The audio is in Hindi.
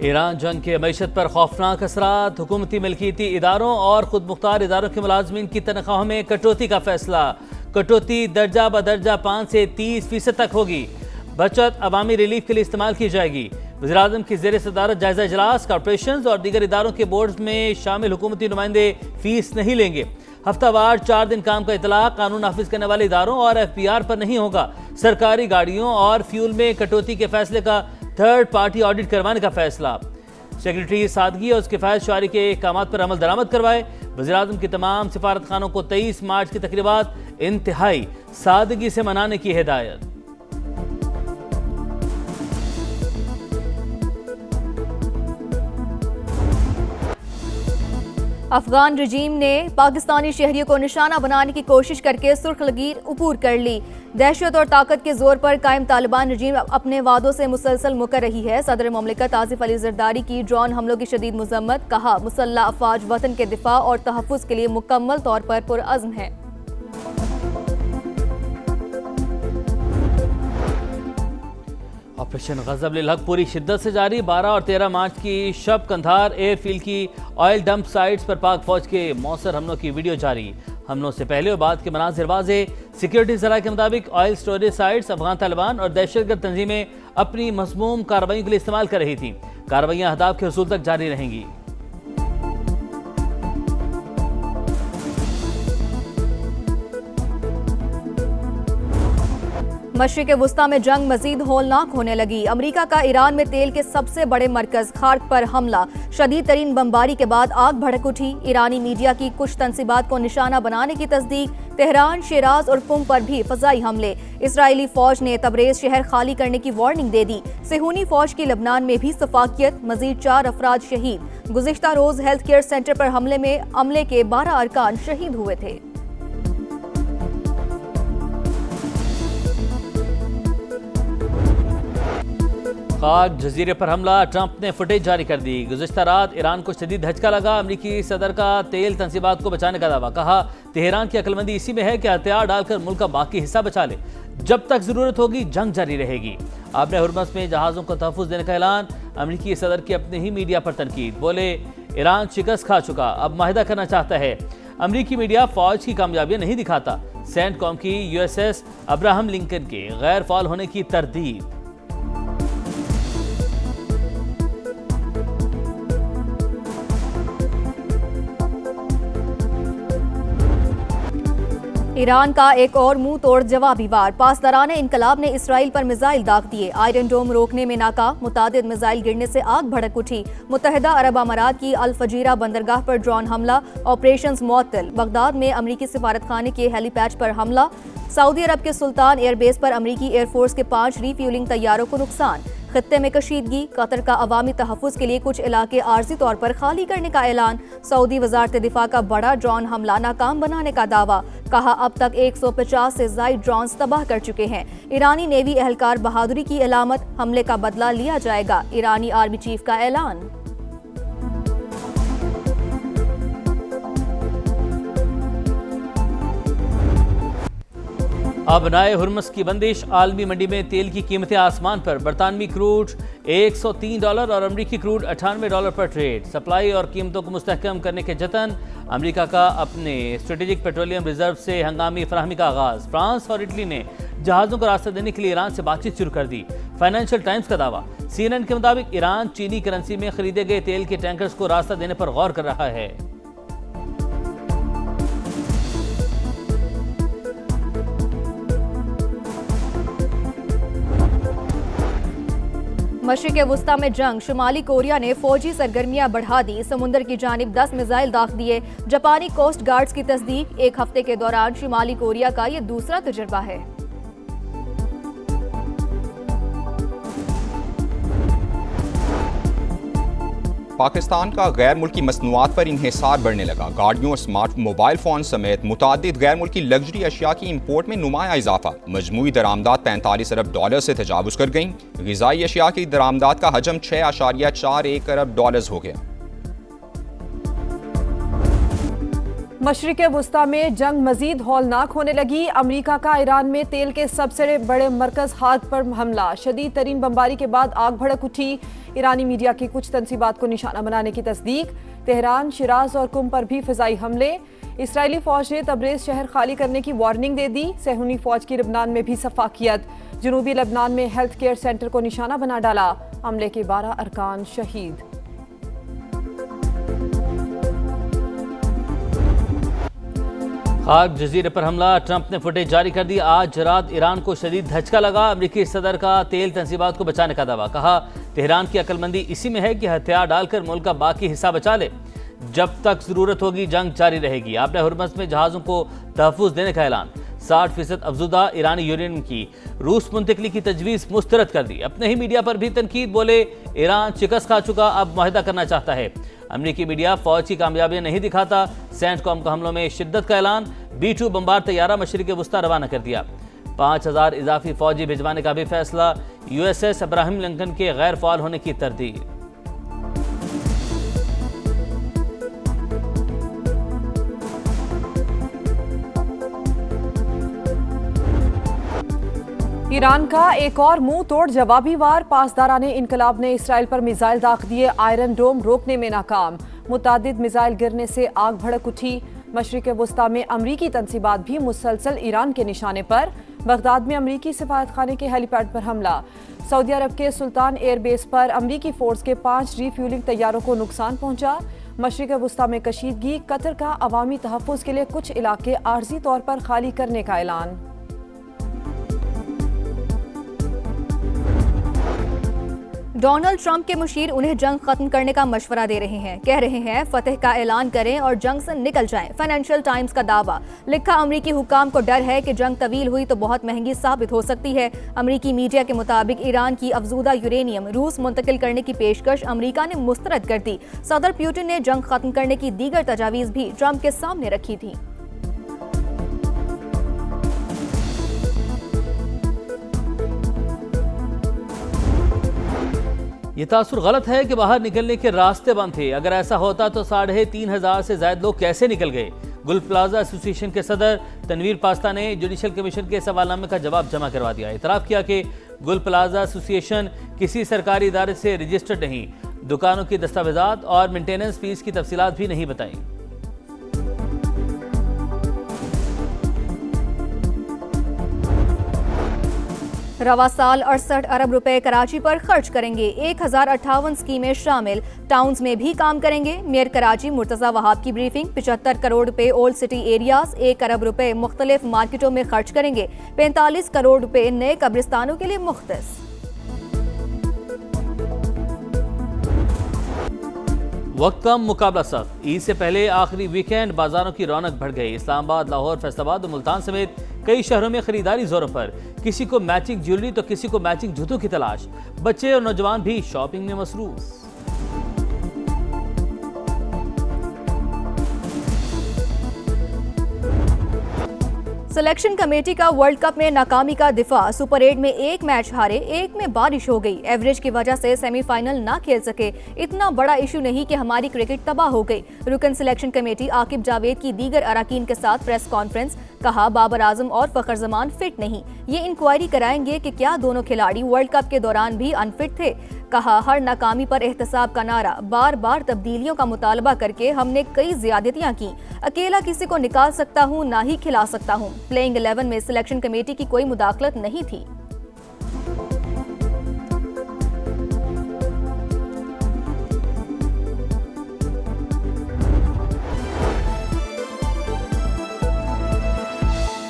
ईरान जंग के मईशत पर खौफनाक असरात, हुकूमती मिल्कियती इदारों और खुद मुख्तार इदारों के मुलाजमीन की तनख्वाहों में कटौती का फैसला। कटौती दर्जा बदर्जा 5 से 30% तक होगी। बचत अवामी रिलीफ के लिए इस्तेमाल की जाएगी। वज़ीर-ए-आज़म की ज़ेर सदारत जायजा इजलास, कॉर्पोरेशन और दीगर इदारों के बोर्ड में शामिल हुकूमती नुमाइंदे फीस नहीं लेंगे। हफ्तावार 4 दिन काम का इतलाक कानून नाफिज करने वाले इदारों और FPR पर नहीं होगा। सरकारी गाड़ियों और फ्यूल में कटौती के फैसले का थर्ड पार्टी ऑडिट करवाने का फैसला। सेक्रेटरी सादगी और किफायत शुमारी के अहकाम पर अमल दरामद करवाए। वज़ीर-ए-आज़म की तमाम सिफारत खानों को 23 मार्च की तकरीबात इंतहाई सादगी से मनाने की हिदायत। अफगान रजीम ने पाकिस्तानी शहरियों को निशाना बनाने की कोशिश करके सुर्ख लकीर उपूर कर ली। दहशत और ताकत के जोर पर कायम तालिबान रजीम अपने वादों से मुसलसल मुकर रही है। सदर ममलिकत आसिफ अली जरदारी की ड्रोन हमलों की शदीद मजम्मत, कहा मुसल्लह अफवाज वतन के दिफा और तहफ़्फ़ुज़ के लिए मुकम्मल तौर पर पुरअज़्म है। ऑपरेशन गज़ब-उल-हक पूरी शिद्दत से जारी। 12 और 13 मार्च की शब कंधार एयरफील्ड की ऑयल डंप साइट्स पर पाक फौज के मौसर हमलों की वीडियो जारी। हमलों से पहले और बाद के मनाज़िर वाज़े। सिक्योरिटी ज़राए के मुताबिक oil storage sites Afghan Taliban और दहशतगर्द तंजीमें अपनी मज़मूम कार्रवाई के लिए इस्तेमाल कर रही थी। कार्रवाइयाँ अहदाफ के हुसूल तक जारी रहेंगी। मशरिक़ वुस्ता में जंग मजीद होलनाक होने लगी। अमरीका का ईरान में तेल के सबसे बड़े मरकज खार्क पर हमला। शदीद तरीन बमबारी के बाद आग भड़क उठी। ईरानी मीडिया की कुछ तंसीबात को निशाना बनाने की तस्दीक। तेहरान, शिराज और कुम पर भी फ़ज़ाई हमले। इसराइली फौज ने तबरेज़ शहर खाली करने की वार्निंग दे दी। सेहूनी फौज की लबनान में भी सफाकियत, मजीद 4 अफराद शहीद। गुज़िश्ता रोज हेल्थ केयर सेंटर पर हमले में अमले के 12 अरकान शहीद हुए थे। खाक जजीरे पर हमला, ट्रंप ने फुटेज जारी कर दी। गुज़िश्ता रात ईरान को शदीद धचका लगा। अमरीकी सदर का तेल तंसीबात को बचाने का दावा, कहा तेहरान की अक्लमंदी इसी में है कि हथियार डालकर मुल्क का बाकी हिस्सा बचा ले। जब तक जरूरत होगी जंग जारी रहेगी। आपने हुर्मस में जहाज़ों को तहफ़्फ़ुज़ देने का ऐलान। अमरीकी सदर की अपने ही मीडिया पर तनकीद, बोले ईरान शिकस्त खा चुका, अब माहिदा करना चाहता है। अमरीकी मीडिया फौज की कामयाबियां नहीं दिखाता। सेंट कॉम की USS अब्राहम लिंकन के गैर फाल होने की तरदीद। ईरान का एक और मुंह तोड़ जवाबी वार। पासदारान इनकलाब ने इसराइल पर मिसाइल दाग दिए। आयरन डोम रोकने में नाकाम, मुतादिद मिसाइल गिरने से आग भड़क उठी। मुत्तहिदा अरब अमारात की अल फजीरा बंदरगाह पर ड्रोन हमला, ऑपरेशंस मुअत्तल। बगदाद में अमरीकी सिफारत खाने के हेलीपैड पर हमला। सऊदी अरब के सुल्तान एयरबेस पर अमरीकी एयरफोर्स के 5 रीफ्यूलिंग तैयारों को नुकसान। खत्ते में कशीदगी, कतर का अवामी तहफ़्फ़ुज़ के लिए कुछ इलाके आर्जी तौर पर खाली करने का ऐलान। सऊदी वज़ारत दिफा का बड़ा ड्रोन हमला नाकाम बनाने का दावा, कहा अब तक 150 से ज़ायद ड्रोन्स तबाह कर चुके हैं। ईरानी नेवी एहलकार बहादुरी की अलामत, हमले का बदला लिया जाएगा। ईरानी आर्मी चीफ का ऐलान। अब नए हुर्मस की बंदिश। आलमी मंडी में तेल की कीमतें आसमान पर। बरतानवी क्रूड $103 और अमरीकी क्रूड $98 पर ट्रेड। सप्लाई और कीमतों को मुस्तहकम करने के जतन। अमरीका का अपने स्ट्रेटेजिक पेट्रोलियम रिजर्व से हंगामी फराहमी का आगाज। फ्रांस और इटली ने जहाज़ों को रास्ता देने के लिए ईरान से बातचीत शुरू कर दी। फाइनेंशियल टाइम्स का दावा। CNN के मुताबिक ईरान चीनी करेंसी में खरीदे गए तेल के टैंकर्स को रास्ता देने पर गौर कर रहा है। मशरिक़ वुस्ता में जंग। शुमाली कोरिया ने फौजी सरगर्मियां बढ़ा दी। समुंदर की जानिब 10 मिसाइल दाग दिए। जापानी कोस्ट गार्ड्स की तस्दीक, एक हफ्ते के दौरान शुमाली कोरिया का यह दूसरा तजुर्बा है। पाकिस्तान का गैर मुल्की मसनूआत पर इन्हिसार बढ़ने लगा। गाड़ियों और स्मार्ट मोबाइल फोन समेत मुतादिद गैर मुल्की लग्जरी अशिया की इम्पोर्ट में नुमाया इजाफा। मजमूई दरामदात $45 अरब से तजावुज कर गई। ग़िज़ाई अशिया की दरामदात का हजम $6.41 अरब हो गया। मशरिक़ वुस्ता में जंग मजीद हौलनाक होने लगी। अमरीका का ईरान में तेल के सबसे बड़े मरकज हाद पर हमला। शदीद तरीन बमबारी के बाद आग भड़क उठी। ईरानी मीडिया की कुछ तंसीबात को निशाना बनाने की तस्दीक। तेहरान, शिराज और कुम पर भी फ़िज़ाई हमले। इसराइली फ़ौज ने तबरेज़ शहर खाली करने की वार्निंग दे दी। सहूनी फ़ौज की लबनान में भी सफाकियत। जनूबी लबनान में हेल्थ केयर सेंटर को निशाना बना डाला। हमले के 12 अरकान शहीद। खार्क जजीरे पर हमला, ट्रंप ने फुटेज जारी कर दी। आज रात ईरान को शदीद धचका लगा। अमरीकी सदर का तेल तंसीबात को बचाने का दावा। कहा तेहरान की अक्लमंदी इसी में है कि हथियार डालकर मुल्क का बाकी हिस्सा बचा ले। जब तक जरूरत होगी जंग जारी रहेगी। आपने हुर्मस में जहाजों को तहफ़्फ़ुज़ देने का ऐलान। 60% अफजुदा ईरानी यूरेनियम की रूस मुंतकली की तजवीज़ मुस्तरद कर दी। अपने ही मीडिया पर भी तनकीद, बोले ईरान शिकस्त खा चुका, अब मुआहदा करना चाहता है। अमरीकी मीडिया फौज की कामयाबियां नहीं दिखाता। सेंटकॉम का हमलों में शिद्दत का ऐलान। B-2 बम्बार तैयारा मशरिक़ वुस्ता रवाना कर दिया। 5000 इजाफी फौजी भिजवाने का भी फैसला। USS अब्राहम लिंकन के गैर फ़ाल होने की तरदीद। ईरान का एक और मुंह तोड़ जवाबी वार। पासदाराने इनकलाब ने इसराइल पर मिसाइल दाग दिए। आयरन डोम रोकने में नाकाम। मुतादिद मिसाइल गिरने से आग भड़क उठी। मशरिक़ वुस्ता में अमरीकी तंसीबात भी मुसलसल ईरान के निशाने पर। बगदाद में अमरीकी सफारत खाने के हेलीपैड पर हमला। सऊदी अरब के सुल्तान एयरबेस पर अमरीकी फोर्स के 5 रीफ्यूलिंग तैयारों को नुकसान पहुंचा। मशरिक़ वुस्ता में कशीदगी। कतर का अवामी तहफ़्फ़ुज़ के लिए कुछ इलाके आर्जी तौर पर खाली करने का ऐलान। डोनाल्ड ट्रंप के मुशीर उन्हें जंग खत्म करने का मशवरा दे रहे हैं। कह रहे हैं फतह का ऐलान करें और जंग से निकल जाएं। फाइनेंशियल टाइम्स का दावा। लिखा अमरीकी हुकाम को डर है कि जंग तवील हुई तो बहुत महंगी साबित हो सकती है। अमरीकी मीडिया के मुताबिक ईरान की अफजुदा यूरेनियम रूस मुंतकिल करने की पेशकश अमरीका ने मुस्तरद कर दी। सदर पुतिन ने जंग खत्म करने की दीगर तजावीज़ भी ट्रंप के सामने रखी थी। ये तासुर गलत है कि बाहर निकलने के रास्ते बंद थे। अगर ऐसा होता तो 3500 से ज्यादा लोग कैसे निकल गए। गुल प्लाजा एसोसिएशन के सदर तनवीर पास्ता ने जुडिशल कमीशन के सवालनामे का जवाब जमा करवा दिया। इतराफ़ किया कि गुल प्लाजा एसोसिएशन किसी सरकारी इदारे से रजिस्टर्ड नहीं। दुकानों की दस्तावेजात और मेंटेनेंस फीस की तफसीलात भी नहीं बताई। रवा साल 68 अरब रुपए कराची पर खर्च करेंगे। 1058 स्कीमें शामिल। टाउन्स में भी काम करेंगे। मेयर कराची मुर्तज़ा वहाब की ब्रीफिंग। 75 करोड़ रुपए ओल्ड सिटी एरियाज। 1 अरब रुपए मुख्तलिफ मार्केटों में खर्च करेंगे। 45 करोड़ रुपए नए कब्रिस्तानों के लिए मुख्तस। वक्त कम, मुकाबला सख्त। ईद से पहले आखिरी वीकेंड बाजारों की रौनक बढ़ गई। इस्लामाबाद, लाहौर, फैसलाबाद और मुल्तान समेत कई शहरों में खरीदारी जोरों पर। किसी को मैचिंग ज्वेलरी तो किसी को मैचिंग जूतों की तलाश। बच्चे और नौजवान भी शॉपिंग में मसरूफ। सिलेक्शन कमेटी का वर्ल्ड कप में नाकामी का दिफा। सुपर 8 में 1 मैच हारे, 1 में बारिश हो गई। एवरेज की वजह से सेमीफाइनल ना खेल सके। इतना बड़ा इशू नहीं कि हमारी क्रिकेट तबाह हो गई। रुकन सिलेक्शन कमेटी आकिब जावेद की दीगर अराकीन के साथ प्रेस कॉन्फ्रेंस। कहा बाबर आजम और फखर जमान फिट नहीं। ये इंक्वायरी कराएंगे कि क्या दोनों खिलाड़ी वर्ल्ड कप के दौरान भी अनफिट थे। कहा हर नाकामी पर एहतसाब का नारा। बार बार तब्दीलियों का मुतालबा करके हमने कई ज्यादतियां की। अकेला किसी को निकाल सकता हूँ ना ही खिला सकता हूँ। प्लेइंग 11 में सिलेक्शन कमेटी की कोई मुदाखलत नहीं थी।